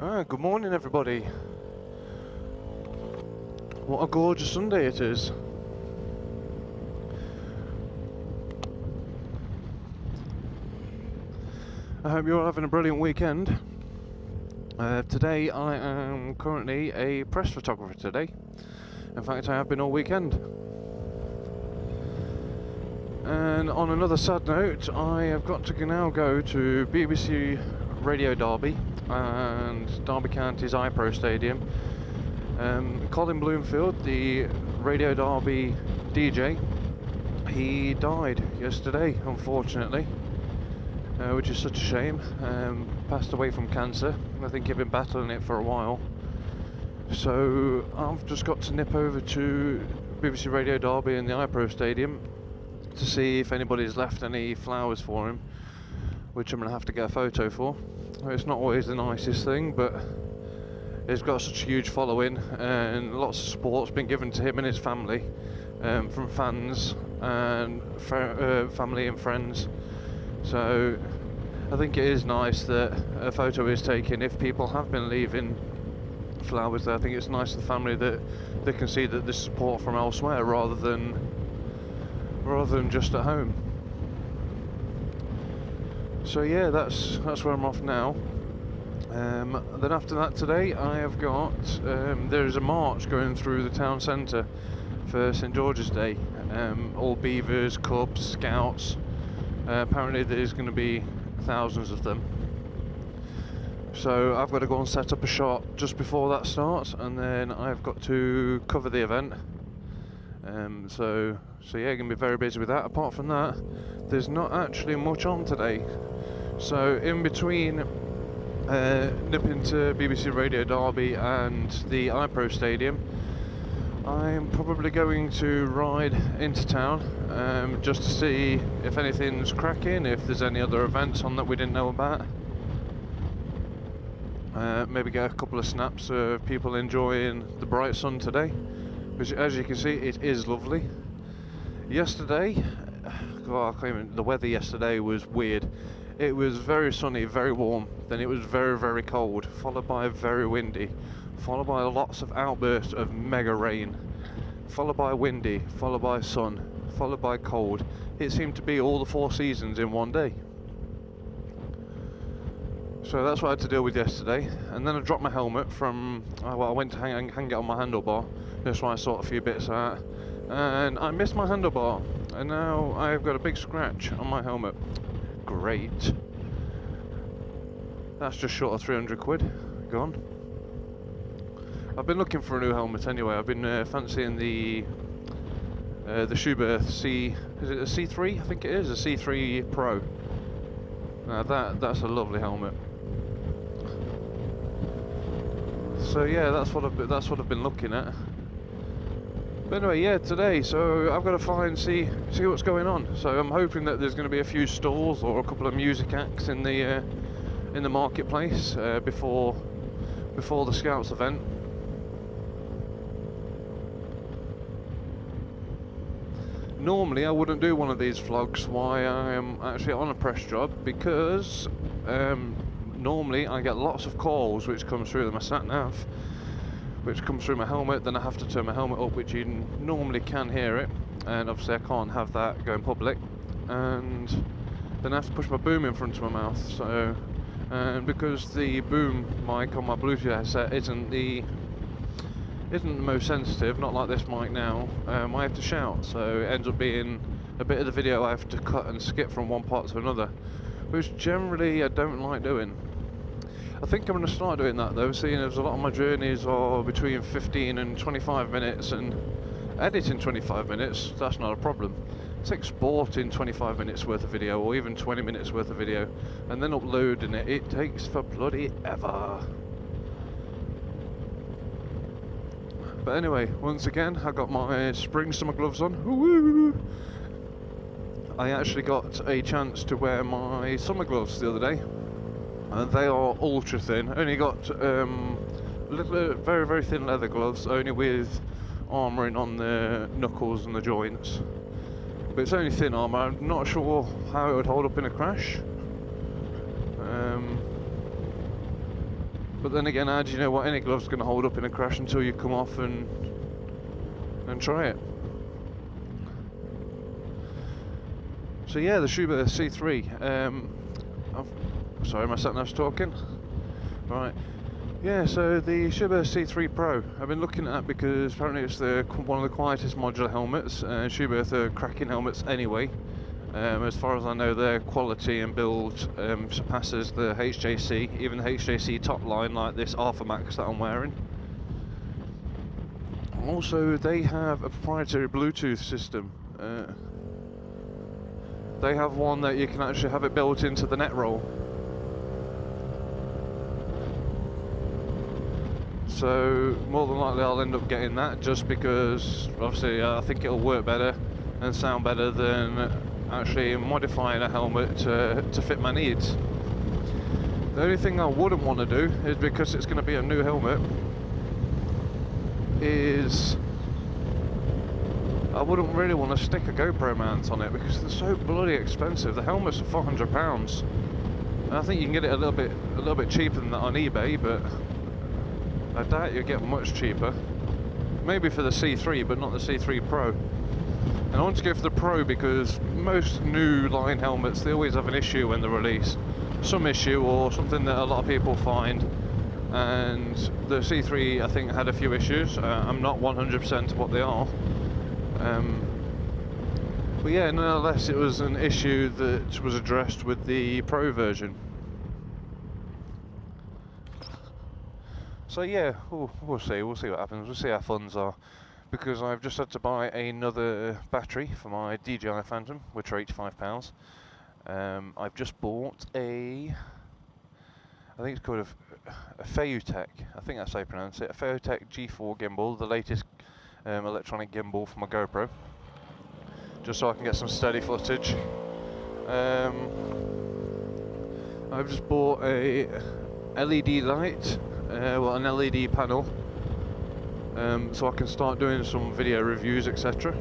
Good morning everybody. What a gorgeous Sunday it is. I hope you're all having a brilliant weekend. Today I am currently a press photographer today. In fact, I have been all weekend. And on another sad note, I have got to now go to BBC Radio Derby and Derby County's iPro Stadium. Colin Bloomfield, the Radio Derby DJ, he died yesterday, unfortunately, which is such a shame. Passed away from cancer. I think he'd been battling it for a while. So I've just got to nip over to BBC Radio Derby and the iPro Stadium to see if anybody's left any flowers for him, which I'm going to have to get a photo for. It's not always the nicest thing, but he's got such a huge following and lots of support's been given to him and his family, from fans and family and friends. So I think it is nice that a photo is taken if people have been leaving flowers there. I think it's nice to the family that they can see that there's support from elsewhere rather than just at home. So yeah, that's where I'm off now. Then after that today I have got there's a march going through the town centre for St George's Day. All beavers, cubs, scouts. Apparently there's going to be thousands of them. So I've got to go and set up a shot just before that starts, and then I've got to cover the event. So yeah, going to be very busy with that. Apart from that, there's not actually much on today. So in between nipping to BBC Radio Derby and the iPro Stadium, I'm probably going to ride into town just to see if anything's cracking, if there's any other events on that we didn't know about. Maybe get a couple of snaps of people enjoying the bright sun today, which, as you can see, it is lovely. Yesterday, the weather yesterday was weird. It was very sunny, very warm, then it was very, very cold, followed by very windy, followed by lots of outbursts of mega rain, followed by windy, followed by sun, followed by cold. It seemed to be all the four seasons in one day. So that's what I had to deal with yesterday. And then I dropped my helmet from, I went to hang it on my handlebar, just while I sort a few bits out, and I missed my handlebar, and now I've got a big scratch on my helmet. Great. That's just short of 300 quid gone. I've been looking for a new helmet anyway. I've been fancying the Schuberth C, is it a C3? I think it is a C3 Pro. Now that's a lovely helmet. So yeah, that's what I've been looking at. But anyway, yeah, today, so I've got to see what's going on. So I'm hoping that there's going to be a few stalls or a couple of music acts in the marketplace before the Scouts event. Normally I wouldn't do one of these vlogs while I am actually on a press job, because normally I get lots of calls which come through my sat nav, which comes through my helmet. Then I have to turn my helmet up, which you normally can hear it, and obviously I can't have that going public, and then I have to push my boom in front of my mouth. So, and because the boom mic on my Bluetooth headset isn't the most sensitive, not like this mic now, I have to shout, so it ends up being a bit of the video I have to cut and skip from one part to another, which generally I don't like doing. I think I'm going to start doing that though, seeing as a lot of my journeys are between 15 and 25 minutes, and editing 25 minutes, that's not a problem. It's exporting 25 minutes worth of video, or even 20 minutes worth of video, and then uploading it takes for bloody ever. But anyway, once again, I got my spring summer gloves on. Woo-woo! I actually got a chance to wear my summer gloves the other day. And they are ultra thin. Only got very, very thin leather gloves, only with armouring on the knuckles and the joints. But it's only thin armour. I'm not sure how it would hold up in a crash. But then again, how do you know what any glove's going to hold up in a crash until you come off and try it? So yeah, the Schuber C3. Sorry, my sat nav's talking. Right. Yeah, so the Schuber C3 Pro. I've been looking at that because apparently it's one of the quietest modular helmets. Schuber are cracking helmets anyway. As far as I know, their quality and build surpasses the HJC, even the HJC top line, like this Alpha Max that I'm wearing. Also, they have a proprietary Bluetooth system. They have one that you can actually have it built into the net roll. So more than likely I'll end up getting that, just because obviously I think it'll work better and sound better than actually modifying a helmet to fit my needs. The only thing I wouldn't want to do is, because it's going to be a new helmet, is I wouldn't really want to stick a GoPro mount on it because they're so bloody expensive. The helmets are £400, and I think you can get it a little bit cheaper than that on eBay, but I doubt you'll get much cheaper. Maybe for the C3, but not the C3 Pro. And I want to go for the Pro because most new line helmets, they always have an issue when they're released. Some issue or something that a lot of people find. And the C3, I think, had a few issues. I'm not 100% what they are. But yeah, nonetheless, it was an issue that was addressed with the Pro version. So yeah, we'll see what happens. We'll see how funds are, because I've just had to buy another battery for my DJI Phantom, which are £85. I've just bought I think it's called a Feutech, I think that's how you pronounce it, a Feutech G4 gimbal, the latest electronic gimbal for my GoPro, just so I can get some steady footage. I've just bought a LED light, an LED panel, so I can start doing some video reviews, etc.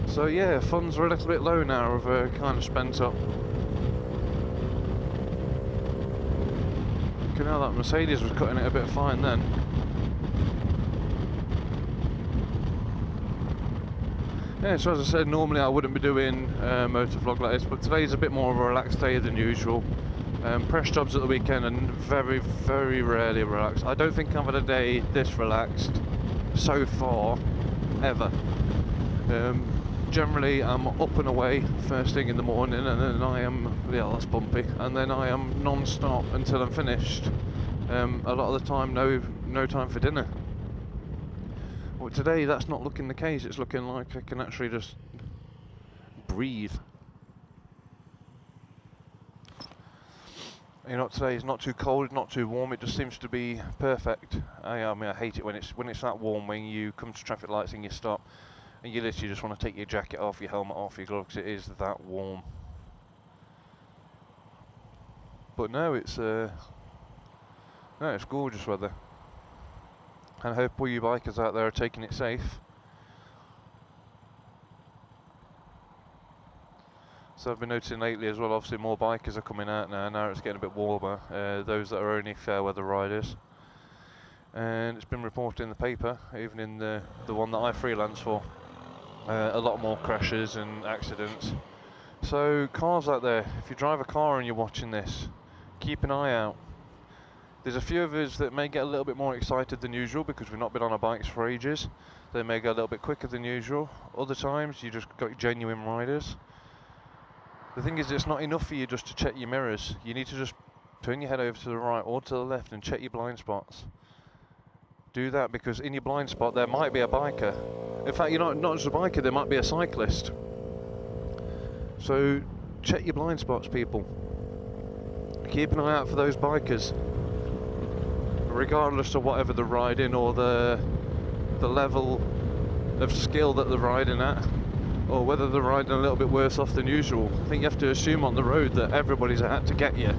So yeah, funds are a little bit low now, I've kind of spent up. You know, that Mercedes was cutting it a bit fine then. Yeah, so as I said, normally I wouldn't be doing motor vlog like this, but today's a bit more of a relaxed day than usual. Press jobs at the weekend and very, very rarely relaxed. I don't think I've had a day this relaxed so far, ever. Generally I'm up and away first thing in the morning, and then I am, yeah, that's bumpy, and then I am non-stop until I'm finished. A lot of the time no time for dinner. Well, today that's not looking the case. It's looking like I can actually just breathe. You know, today is not too cold, not too warm. It just seems to be perfect. I mean, I hate it when it's that warm, when you come to traffic lights and you stop, and you literally just want to take your jacket off, your helmet off, your gloves, because it is that warm. But no, it's gorgeous weather. And I hope all you bikers out there are taking it safe. So I've been noticing lately as well, obviously more bikers are coming out now it's getting a bit warmer, those that are only fair weather riders. And it's been reported in the paper, even in the one that I freelance for, a lot more crashes and accidents. So cars out there, if you drive a car and you're watching this, keep an eye out. There's a few of us that may get a little bit more excited than usual because we've not been on our bikes for ages. They may go a little bit quicker than usual. Other times you just got genuine riders. The thing is, it's not enough for you just to check your mirrors. You need to just turn your head over to the right or to the left and check your blind spots. Do that, because in your blind spot there might be a biker. In fact, you're not just a biker, there might be a cyclist. So check your blind spots, people. Keep an eye out for those bikers, regardless of whatever they're riding or the level of skill that they're riding at, or whether they're riding a little bit worse off than usual. I think you have to assume on the road that everybody's out to get you,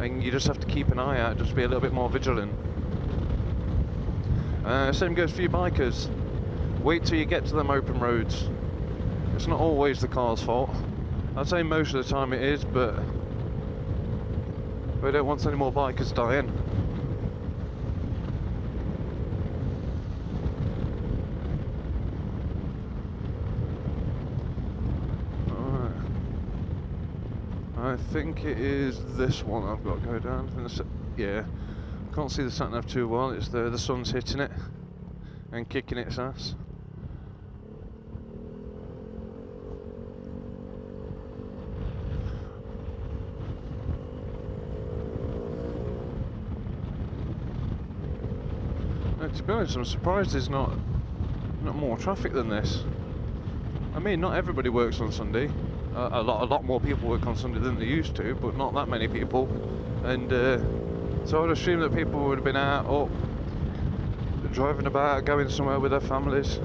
and you just have to keep an eye out, just be a little bit more vigilant. Same goes for you bikers. Wait till you get to them open roads. It's not always the car's fault. I'd say most of the time it is, but We don't want any more bikers dying. I think it is this one I've got to go down. Yeah, can't see the sat nav too well. It's the sun's hitting it and kicking its ass. Now, to be honest, I'm surprised there's not more traffic than this. I mean, not everybody works on Sunday. A lot more people work on Sunday than they used to, but not that many people. And so I'd assume that people would have been out, or driving about, going somewhere with their families.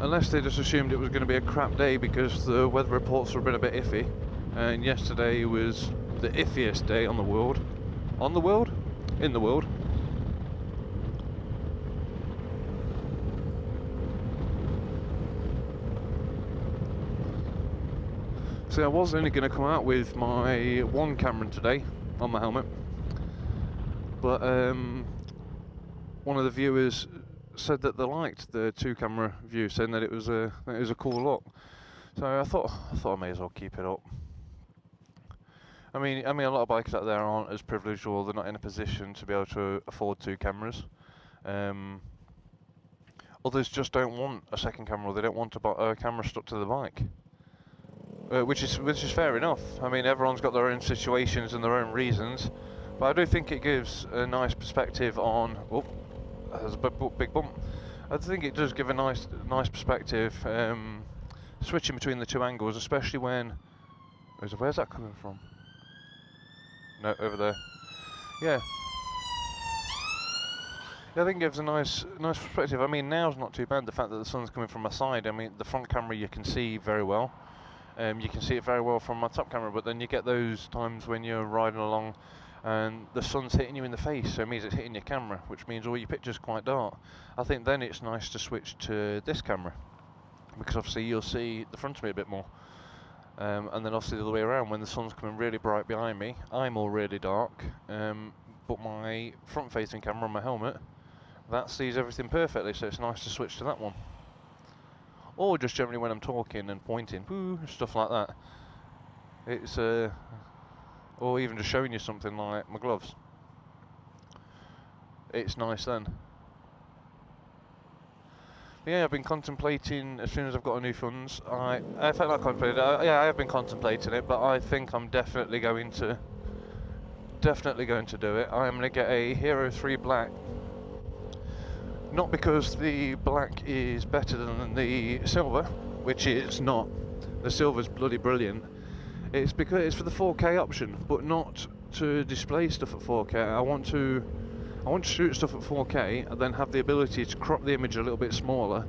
Unless they just assumed it was going to be a crap day because the weather reports have been a bit iffy. And yesterday was the iffiest day on the world. On the world? In the world. See, I was only going to come out with my one camera today on my helmet, but one of the viewers said that they liked the two-camera view, saying that it was a cool look. So I thought I may as well keep it up. I mean, a lot of bikers out there aren't as privileged, or they're not in a position to be able to afford two cameras. Others just don't want a second camera, or they don't want a camera stuck to the bike. Which is fair enough. I mean, everyone's got their own situations and their own reasons, but I do think it gives a nice perspective on. Oh, there's a big bump. I think it does give a nice perspective, switching between the two angles, especially when. Where's that coming from? No, over there. Yeah. Yeah, I think it gives a nice perspective. I mean, now's not too bad. The fact that the sun's coming from my side. I mean, the front camera you can see very well. You can see it very well from my top camera, but then you get those times when you're riding along and the sun's hitting you in the face, so it means it's hitting your camera, which means all your picture's quite dark. I think then it's nice to switch to this camera, because obviously you'll see the front of me a bit more. And then obviously the other way around, when the sun's coming really bright behind me, I'm all really dark, but my front-facing camera on my helmet, that sees everything perfectly, so it's nice to switch to that one. Or just generally when I'm talking and pointing, woo, stuff like that. It's or even just showing you something like my gloves. It's nice then. But yeah, I've been contemplating, as soon as I've got a new funds, I felt like contemplated. Yeah, I have been contemplating it, but I think I'm definitely going to do it. I'm going to get a Hero 3 Black. Not because the black is better than the silver, which it's not. The silver's bloody brilliant. It's because it's for the 4K option, but not to display stuff at 4K. I want to shoot stuff at 4K and then have the ability to crop the image a little bit smaller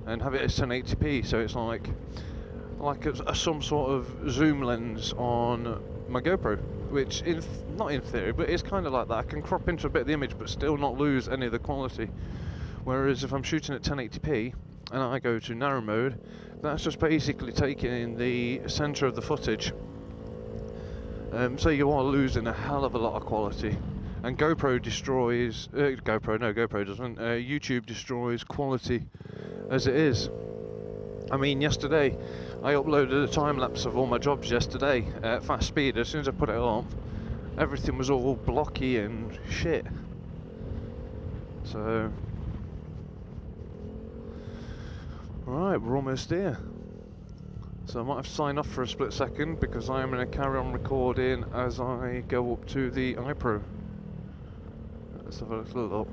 and have it as 1080p. So it's like some sort of zoom lens on my GoPro, which not in theory, but it's kind of like that. I can crop into a bit of the image, but still not lose any of the quality. Whereas if I'm shooting at 1080p and I go to narrow mode, that's just basically taking in the centre of the footage. So you are losing a hell of a lot of quality. And GoPro destroys... GoPro doesn't. YouTube destroys quality as it is. I mean, yesterday I uploaded a time-lapse of all my jobs yesterday at fast speed. As soon as I put it up, everything was all blocky and shit. So... Right, we're almost here. So I might have to sign off for a split second because I am going to carry on recording as I go up to the iPro. Let's have a little look.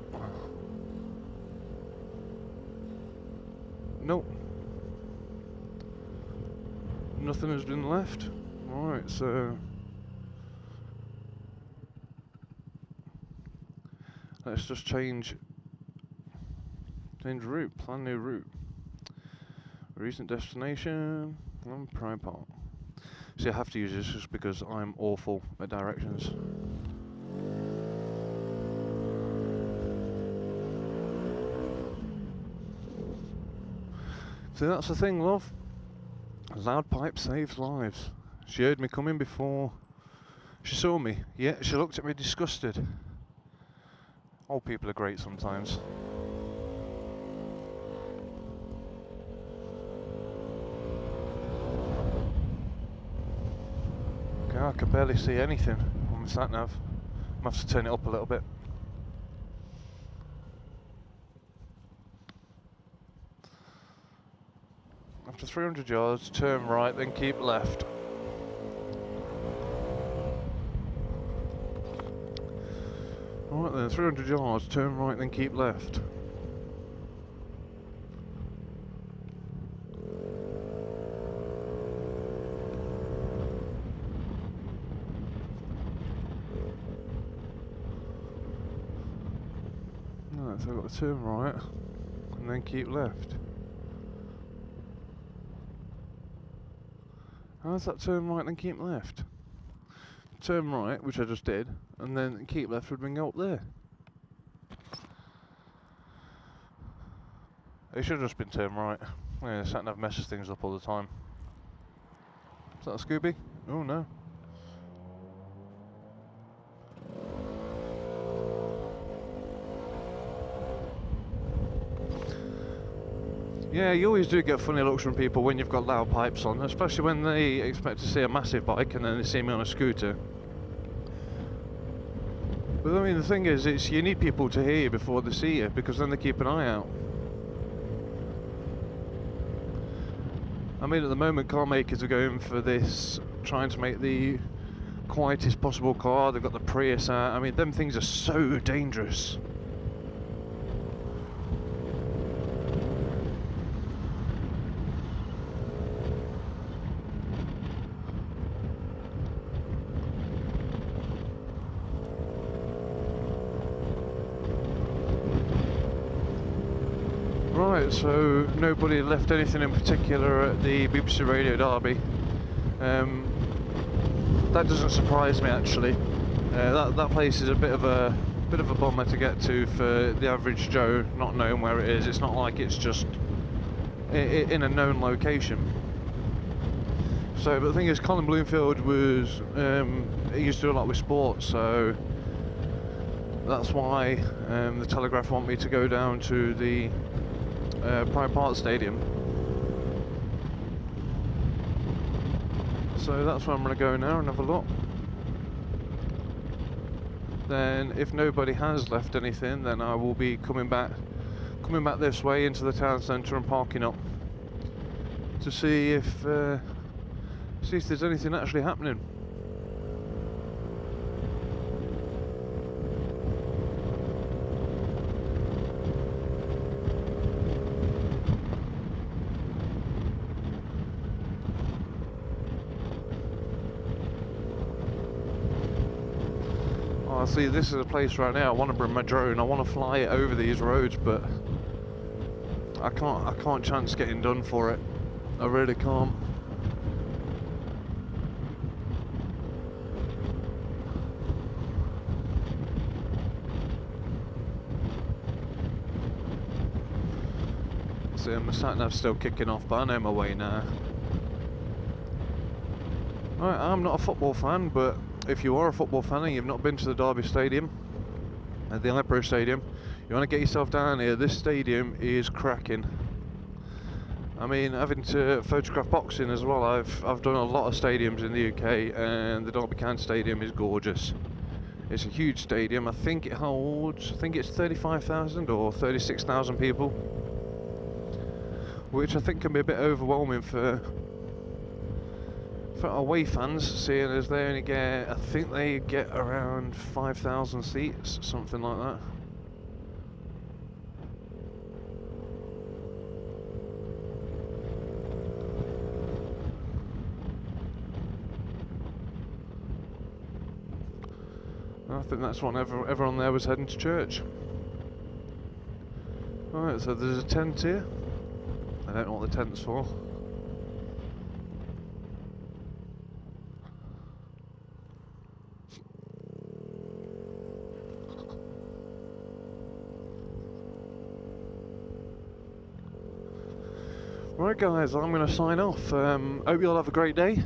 Nope. Nothing has been left. Alright, so... let's just change route, plan new route. Recent destination, Prime Park. See, I have to use this just because I'm awful at directions. See, that's the thing, love. Loud pipe saves lives. She heard me coming before She saw me. Yeah, she looked at me disgusted. Old people are great sometimes. Okay, I can barely see anything on the sat nav. I'm gonna have to turn it up a little bit. After 300 yards, turn right, then keep left. Alright then, 300 yards, turn right, then keep left. Right, so I've got to turn right, and then keep left. How's that turn right, then keep left? Turn right, which I just did, and then keep left would bring you up there. It should have just been turn right. Yeah, the sat-nav messes things up all the time. Is that a Scooby? Oh no. Yeah, you always do get funny looks from people when you've got loud pipes on, especially when they expect to see a massive bike and then they see me on a scooter. But I mean, the thing is, you need people to hear you before they see you, because then they keep an eye out. I mean, at the moment, car makers are going for this, trying to make the quietest possible car. They've got the Prius out. I mean, them things are so dangerous. Right, so nobody left anything in particular at the BBC Radio Derby. That doesn't surprise me actually. That place is a bit of a bummer to get to for the average Joe, not knowing where it is. It's not like it's just in a known location. So, but the thing is, Colin Bloomfield was he used to do a lot with sports, so that's why the Telegraph want me to go down to the Pride Park Stadium. So that's where I'm going to go now and have a look. Then if nobody has left anything, then I will be coming back this way into the town centre and parking up to see if there's anything actually happening. See, this is a place right now. I want to bring my drone. I want to fly it over these roads, but I can't chance getting done for it. I really can't. See, my sat-nav's still kicking off, but I know my way now. Right, I'm not a football fan, but if you are a football fan and you've not been to the Derby Stadium, at the iPro Stadium, you want to get yourself down here. This stadium is cracking. I mean, having to photograph boxing as well, I've done a lot of stadiums in the UK, and the Derby County Stadium is gorgeous. It's a huge stadium. I think it holds, 35,000 or 36,000 people, which I think can be a bit overwhelming for away fans, seeing as they only get, I think they get around 5,000 seats, something like that. I think that's when everyone there was heading to church. Alright, so there's a tent here. I don't know what the tent's for. Right guys, I'm going to sign off. Hope you all have a great day.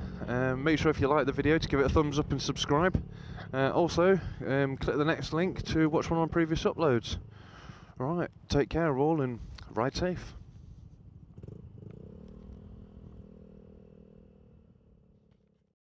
Make sure if you like the video to give it a thumbs up and subscribe. Also, click the next link to watch one of my previous uploads. Alright, take care all and ride safe.